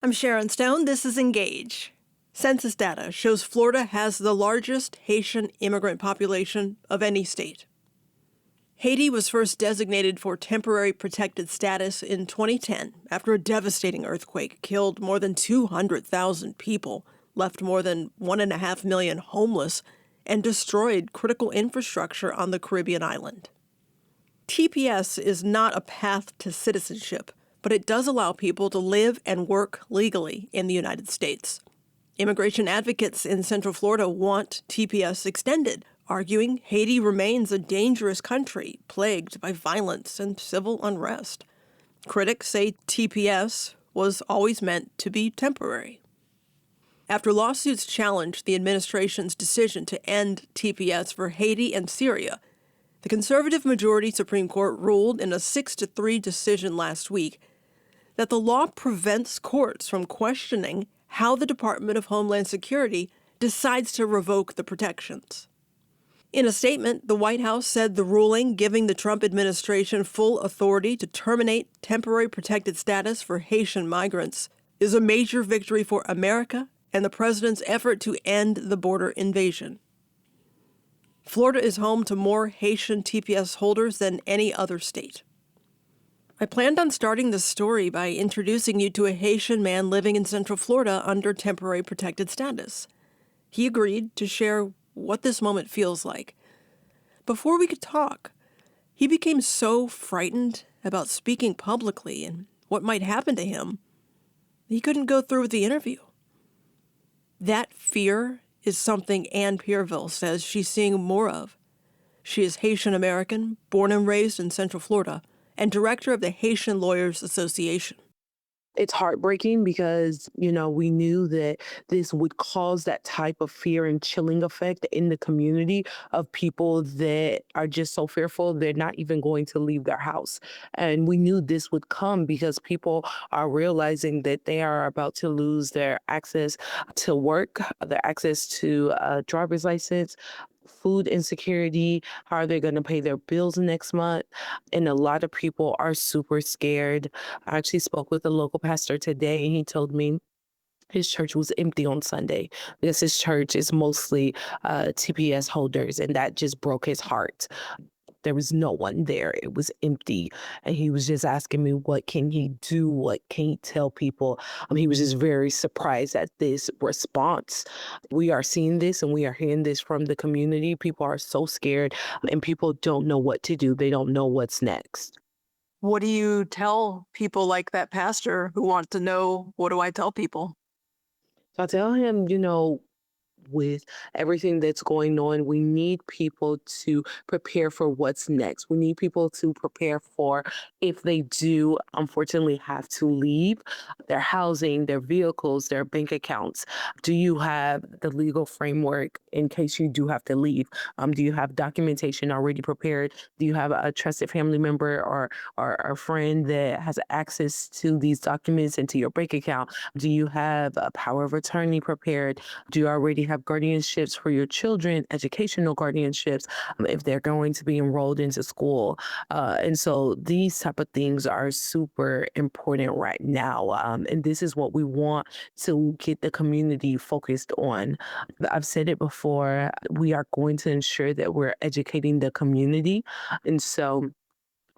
I'm Sharon Stone. This is Engage. Census data shows Florida has the largest Haitian immigrant population of any state. Haiti was first designated for temporary protected status in 2010 after a devastating earthquake killed more than 200,000 people, left more than 1.5 million homeless, and destroyed critical infrastructure on the Caribbean island. TPS is not a path to citizenship, but it does allow people to live and work legally in the United States. Immigration advocates in Central Florida want TPS extended, arguing Haiti remains a dangerous country plagued by violence and civil unrest. Critics say TPS was always meant to be temporary. After lawsuits challenged the administration's decision to end TPS for Haiti and Syria, the conservative majority Supreme Court ruled in a 6-3 decision last week that the law prevents courts from questioning how the Department of Homeland Security decides to revoke the protections. In a statement, the White House said the ruling giving the Trump administration full authority to terminate temporary protected status for Haitian migrants is a major victory for America and the president's effort to end the border invasion. Florida is home to more Haitian TPS holders than any other state. I planned on starting this story by introducing you to a Haitian man living in Central Florida under temporary protected status. He agreed to share what this moment feels like. Before we could talk, he became so frightened about speaking publicly and what might happen to him, he couldn't go through with the interview. That fear is something Ann Pierville says she's seeing more of. She is Haitian American, born and raised in Central Florida, and director of the Haitian Lawyers Association. It's heartbreaking because, we knew that this would cause that type of fear and chilling effect in the community of people that are just so fearful they're not even going to leave their house. And we knew this would come because people are realizing that they are about to lose their access to work, their access to a driver's license, food insecurity. How are they going to pay their bills next month? And a lot of people are super scared. I actually spoke with a local pastor today, and he told me his church was empty on Sunday because his church is mostly TPS holders, and that just broke his heart. There was no one there. It was empty. And he was just asking me, what can he do? What can he tell people? He was just very surprised at this response. We are seeing this and we are hearing this from the community. People are so scared and people don't know what to do. They don't know what's next. What do you tell people like that pastor who want to know, what do I tell people? So I tell him, with everything that's going on, we need people to prepare for what's next. We need people to prepare for if they do, unfortunately, have to leave their housing, their vehicles, their bank accounts. Do you have the legal framework in case you do have to leave? Do you have documentation already prepared? Do you have a trusted family member or a friend that has access to these documents and to your bank account? Do you have a power of attorney prepared? Do you already have guardianships for your children, educational guardianships, if they're going to be enrolled into school? And so these type of things are super important right now. And this is what we want to get the community focused on. I've said it before, we are going to ensure that we're educating the community. And so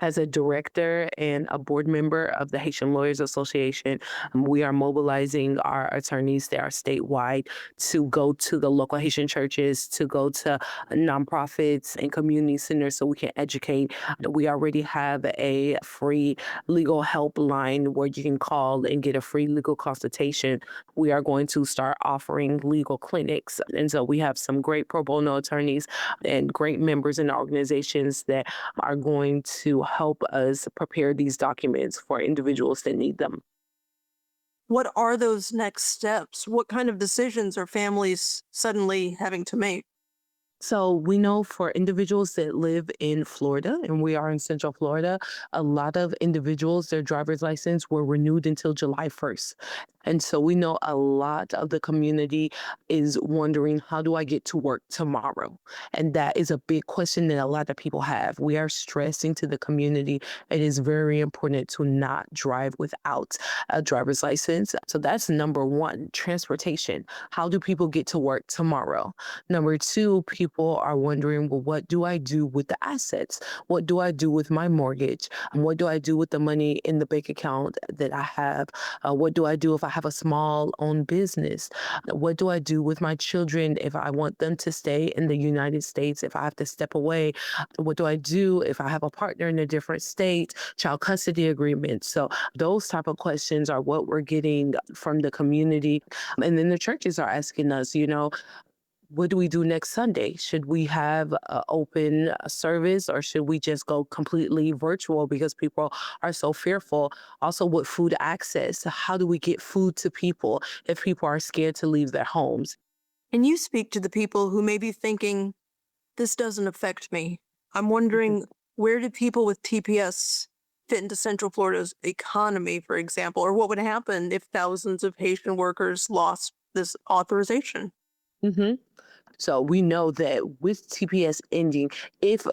as a director and a board member of the Haitian Lawyers Association, we are mobilizing our attorneys that are statewide to go to the local Haitian churches, to go to nonprofits and community centers so we can educate. We already have a free legal helpline where you can call and get a free legal consultation. We are going to start offering legal clinics. And so we have some great pro bono attorneys and great members in organizations that are going to help us prepare these documents for individuals that need them. What are those next steps? What kind of decisions are families suddenly having to make? So we know for individuals that live in Florida, and we are in Central Florida, a lot of individuals, their driver's license were renewed until July 1st. And so we know a lot of the community is wondering, how do I get to work tomorrow? And that is a big question that a lot of people have. We are stressing to the community it is very important to not drive without a driver's license. So that's number one, transportation. How do people get to work tomorrow? Number two, people are wondering, well, what do I do with the assets? What do I do with my mortgage? What do I do with the money in the bank account that I have? What do I do if I have a small owned business? What do I do with my children if I want them to stay in the United States? If I have to step away, what do I do if I have a partner in a different state? Child custody agreements. So those type of questions are what we're getting from the community. And then the churches are asking us, what do we do next Sunday? Should we have a open service or should we just go completely virtual because people are so fearful? Also, with food access, how do we get food to people if people are scared to leave their homes? And you speak to the people who may be thinking, this doesn't affect me. I'm wondering, where do people with TPS fit into Central Florida's economy, for example? Or what would happen if thousands of Haitian workers lost this authorization? Mhm. So we know that with TPS ending, if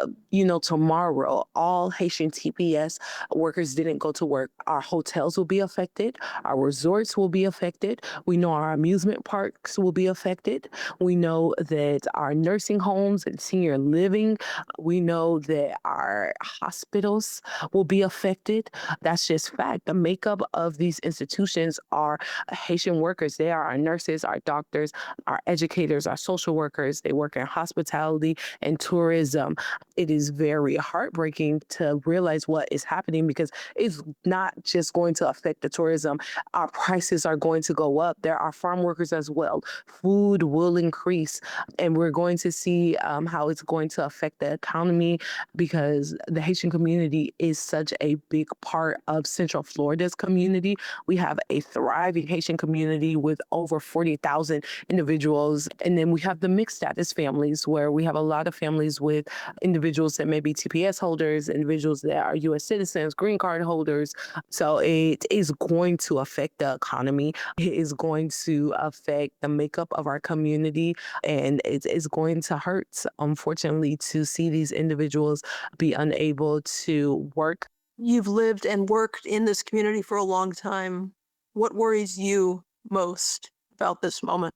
tomorrow all Haitian TPS workers didn't go to work, our hotels will be affected, our resorts will be affected. We know our amusement parks will be affected. We know that our nursing homes and senior living, we know that our hospitals will be affected. That's just fact. The makeup of these institutions are Haitian workers. They are our nurses, our doctors, our educators, our social workers. They work in hospitality and tourism. It is very heartbreaking to realize what is happening because it's not just going to affect the tourism. Our prices are going to go up. There are farm workers as well. Food will increase, and we're going to see how it's going to affect the economy because the Haitian community is such a big part of Central Florida's community. We have a thriving Haitian community with over 40,000 individuals. And then we have the mixed status families where we have a lot of families with individuals that may be TPS holders, individuals that are US citizens, green card holders. So it is going to affect the economy. It is going to affect the makeup of our community. And it is going to hurt, unfortunately, to see these individuals be unable to work. You've lived and worked in this community for a long time. What worries you most about this moment?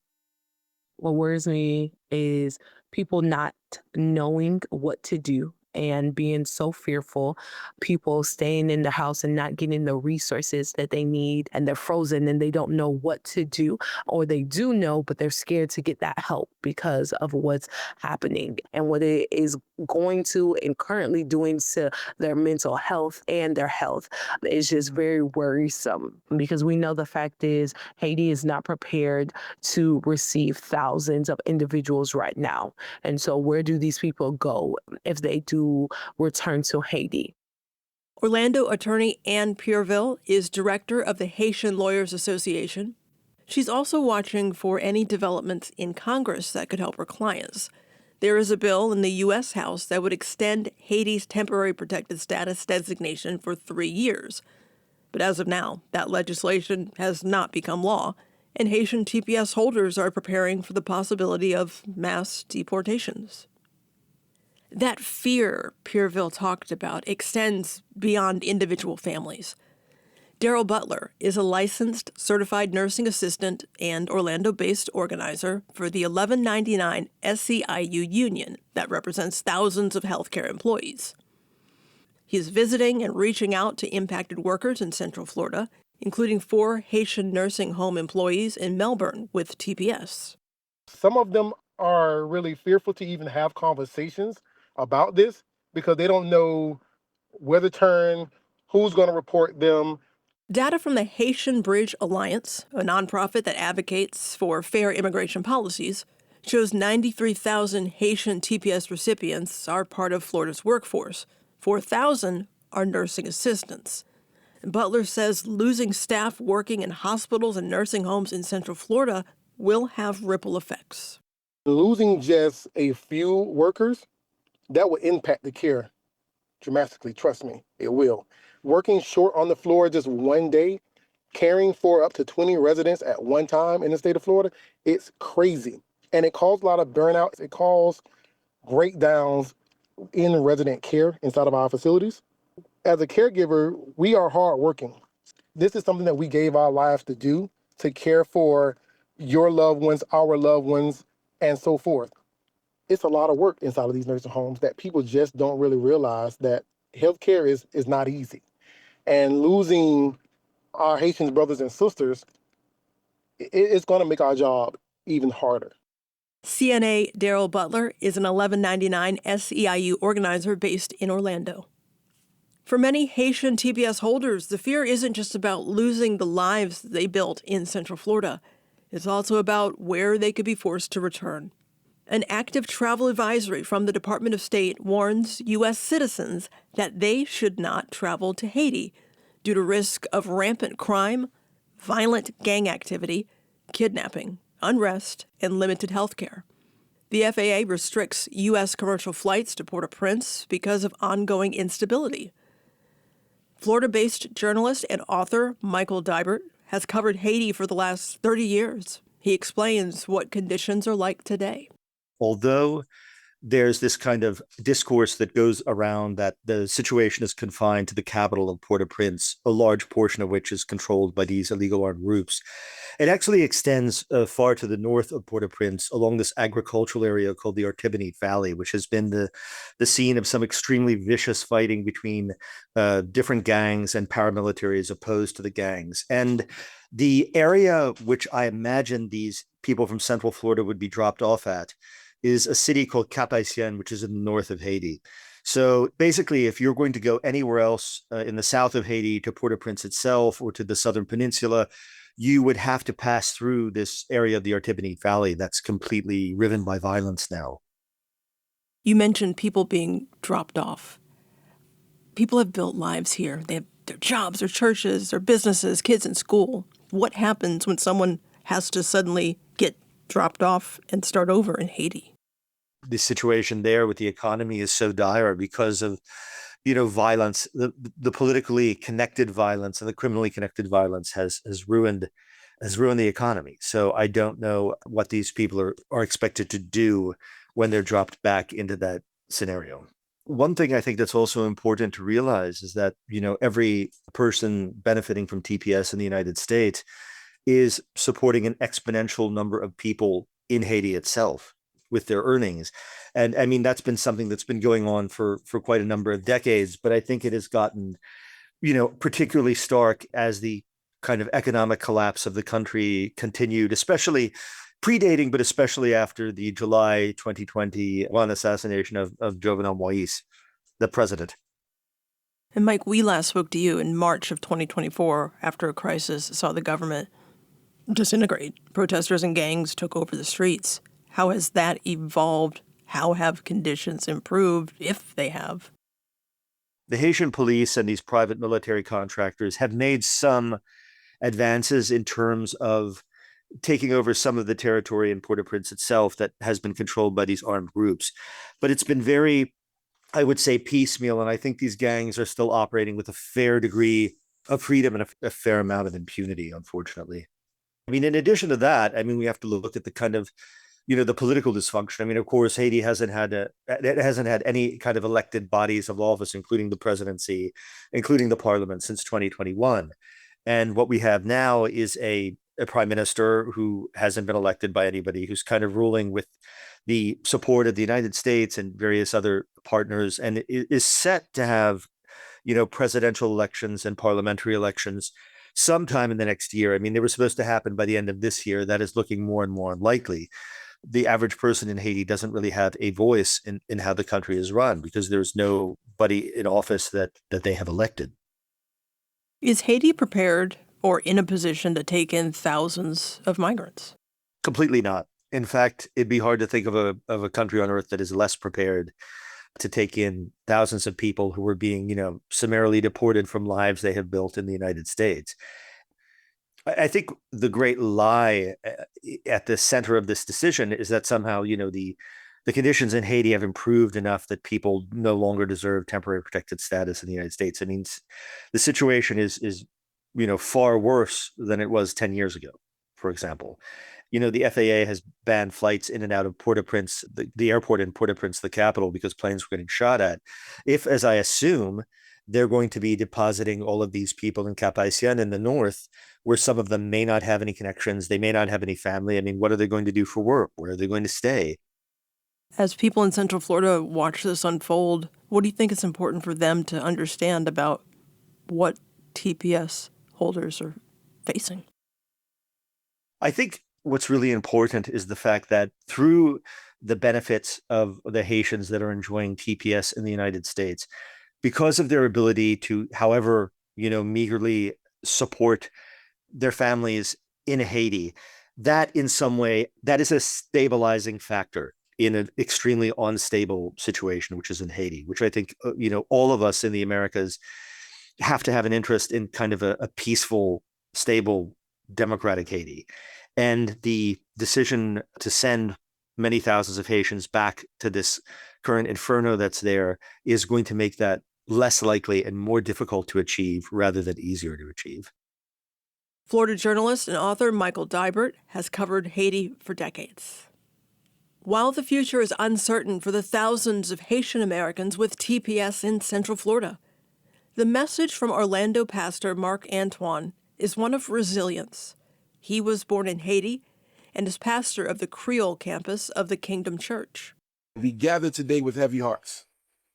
What worries me is people not knowing what to do and being so fearful, people staying in the house and not getting the resources that they need, and they're frozen and they don't know what to do, or they do know, but they're scared to get that help because of what's happening and what it is going to and currently doing to their mental health and their health. Is just very worrisome because we know the fact is Haiti is not prepared to receive thousands of individuals right now. And so, where do these people go if they do return to Haiti? Orlando attorney Ann Pureville is director of the Haitian Lawyers Association. She's also watching for any developments in Congress that could help her clients. There is a bill in the U.S. House that would extend Haiti's temporary protected status designation for 3 years. But as of now, that legislation has not become law, and Haitian TPS holders are preparing for the possibility of mass deportations. That fear Pureville talked about extends beyond individual families. Daryl Butler is a licensed certified nursing assistant and Orlando-based organizer for the 1199 SCIU union that represents thousands of healthcare employees. He is visiting and reaching out to impacted workers in Central Florida, including 4 Haitian nursing home employees in Melbourne with TPS. Some of them are really fearful to even have conversations about this because they don't know where to turn, who's going to report them. Data from the Haitian Bridge Alliance, a nonprofit that advocates for fair immigration policies, shows 93,000 Haitian TPS recipients are part of Florida's workforce. 4,000 are nursing assistants. Butler says losing staff working in hospitals and nursing homes in Central Florida will have ripple effects. Losing just a few workers, that will impact the care dramatically. Trust me, it will. Working short on the floor just one day, caring for up to 20 residents at one time in the state of Florida, it's crazy. And it caused a lot of burnouts. It caused breakdowns in resident care inside of our facilities. As a caregiver, we are hardworking. This is something that we gave our lives to do, to care for your loved ones, our loved ones, and so forth. It's a lot of work inside of these nursing homes that people just don't really realize that healthcare is not easy. And losing our Haitian brothers and sisters, it's going to make our job even harder. CNA Daryl Butler is an 1199 SEIU organizer based in Orlando. For many Haitian TPS holders, the fear isn't just about losing the lives they built in Central Florida. It's also about where they could be forced to return. An active travel advisory from the Department of State warns U.S. citizens that they should not travel to Haiti due to risk of rampant crime, violent gang activity, kidnapping, unrest, and limited health care. The FAA restricts U.S. commercial flights to Port-au-Prince because of ongoing instability. Florida-based journalist and author Michael Dibert has covered Haiti for the last 30 years. He explains what conditions are like today. Although there's this kind of discourse that goes around that the situation is confined to the capital of Port-au-Prince, a large portion of which is controlled by these illegal armed groups. It actually extends far to the north of Port-au-Prince along this agricultural area called the Artibonite Valley, which has been the scene of some extremely vicious fighting between different gangs and paramilitaries opposed to the gangs. And the area which I imagine these people from Central Florida would be dropped off at is a city called Cap-Haïtien, which is in the north of Haiti. So basically, if you're going to go anywhere else in the south of Haiti to Port-au-Prince itself or to the southern peninsula, you would have to pass through this area of the Artibonite Valley that's completely riven by violence now. You mentioned people being dropped off. People have built lives here. They have their jobs, their churches, their businesses, kids in school. What happens when someone has to suddenly get dropped off and start over in Haiti? The situation there with the economy is so dire because of, violence, the politically connected violence and the criminally connected violence has ruined the economy. So I don't know what these people are expected to do when they're dropped back into that scenario. One thing I think that's also important to realize is that, every person benefiting from TPS in the United States is supporting an exponential number of people in Haiti itself with their earnings. And I mean, that's been something that's been going on for quite a number of decades, but I think it has gotten, particularly stark as the kind of economic collapse of the country continued, especially predating, but especially after the July 2021 assassination of Jovenel Moïse, the president. And Mike, we last spoke to you in March of 2024 after a crisis saw the government disintegrate. Protesters and gangs took over the streets. How has that evolved? How have conditions improved, if they have? The Haitian police and these private military contractors have made some advances in terms of taking over some of the territory in Port-au-Prince itself that has been controlled by these armed groups. But it's been very, I would say, piecemeal. And I think these gangs are still operating with a fair degree of freedom and a fair amount of impunity, unfortunately. I mean, in addition to that, we have to look at the kind of, the political dysfunction. I mean, of course, Haiti hasn't had any kind of elected bodies of office, including the presidency, including the parliament, since 2021. And what we have now is a prime minister who hasn't been elected by anybody, who's kind of ruling with the support of the United States and various other partners, and is set to have, presidential elections and parliamentary elections sometime in the next year. I mean, they were supposed to happen by the end of this year. That is looking more and more unlikely. The average person in Haiti doesn't really have a voice in how the country is run because there's nobody in office that they have elected. Is Haiti prepared or in a position to take in thousands of migrants? Completely not. In fact, it'd be hard to think of a country on earth that is less prepared to take in thousands of people who were being, summarily deported from lives they have built in the United States. I think the great lie at the center of this decision is that somehow, the conditions in Haiti have improved enough that people no longer deserve temporary protected status in the United States. I mean, the situation is far worse than it was 10 years ago, for example. The FAA has banned flights in and out of Port-au-Prince, the airport in Port-au-Prince, the capital, because planes were getting shot at. If, as I assume, they're going to be depositing all of these people in Cap-Haïtien in the north, where some of them may not have any connections, they may not have any family. I mean, what are they going to do for work? Where are they going to stay? As people in Central Florida watch this unfold, what do you think is important for them to understand about what TPS holders are facing? I think what's really important is the fact that through the benefits of the Haitians that are enjoying TPS in the United States, because of their ability to, however, meagerly support their families in Haiti, that in some way, that is a stabilizing factor in an extremely unstable situation, which is in Haiti, which I think, all of us in the Americas have to have an interest in kind of a peaceful, stable, democratic Haiti. And the decision to send many thousands of Haitians back to this current inferno that's there is going to make that less likely and more difficult to achieve rather than easier to achieve. Florida journalist and author Michael Dibert has covered Haiti for decades. While the future is uncertain for the thousands of Haitian Americans with TPS in Central Florida, the message from Orlando pastor Mark Antoine is one of resilience. He was born in Haiti and is pastor of the Creole campus of the Kingdom Church. We gather today with heavy hearts.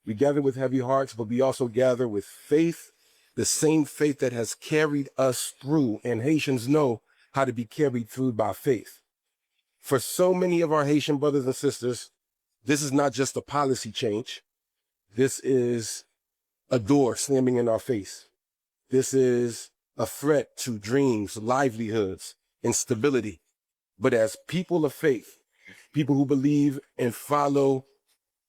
We gather with heavy hearts, but we also gather with faith, the same faith that has carried us through, and Haitians know how to be carried through by faith. For so many of our Haitian brothers and sisters, this is not just a policy change. This is a door slamming in our face. This is a threat to dreams, livelihoods, and stability. But as people of faith, people who believe and follow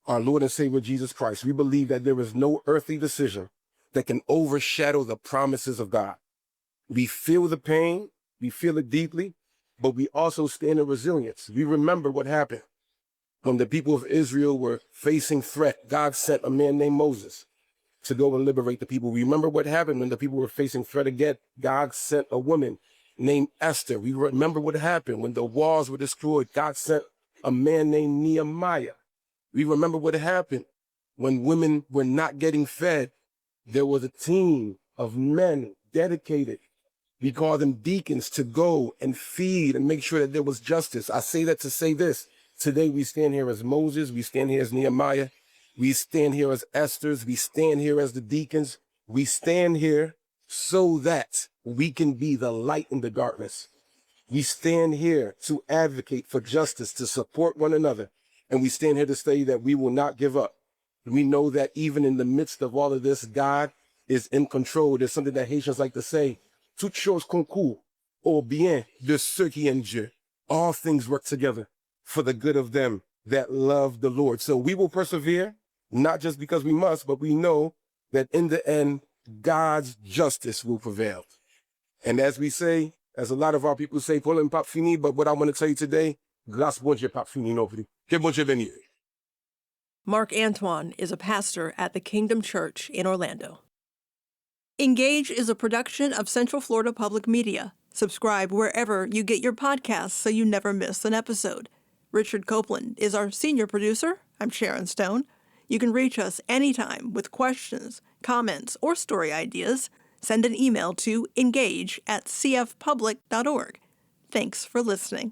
our Lord and Savior Jesus Christ, we believe that there is no earthly decision that can overshadow the promises of God. We feel the pain, we feel it deeply, but we also stand in resilience. We remember what happened when the people of Israel were facing threat. God sent a man named Moses to go and liberate the people. We remember what happened when the people were facing threat again. God sent a woman named Esther. We remember what happened when the walls were destroyed. God sent a man named Nehemiah. We remember what happened when women were not getting fed. There was a team of men dedicated. We call them deacons to go and feed and make sure that there was justice. I say that to say this. Today we stand here as Moses. We stand here as Nehemiah. We stand here as Esther's. We stand here as the deacons. We stand here so that we can be the light in the darkness. We stand here to advocate for justice, to support one another. And we stand here to say that we will not give up. We know that even in the midst of all of this, God is in control. There's something that Haitians like to say, toutes choses concourent au bien de ceux qui aiment Dieu. All things work together for the good of them that love the Lord. So we will persevere, not just because we must, but we know that in the end, God's justice will prevail. And as we say, as a lot of our people say, problème pas fini, but what I want to tell you today, grâce bon Dieu pas fini non plus. Que bon Dieu bénisse. Mark Antoine is a pastor at the Kingdom Church in Orlando. Engage is a production of Central Florida Public Media. Subscribe wherever you get your podcasts so you never miss an episode. Richard Copeland is our senior producer. I'm Sharon Stone. You can reach us anytime with questions, comments, or story ideas. Send an email to engage@cfpublic.org. Thanks for listening.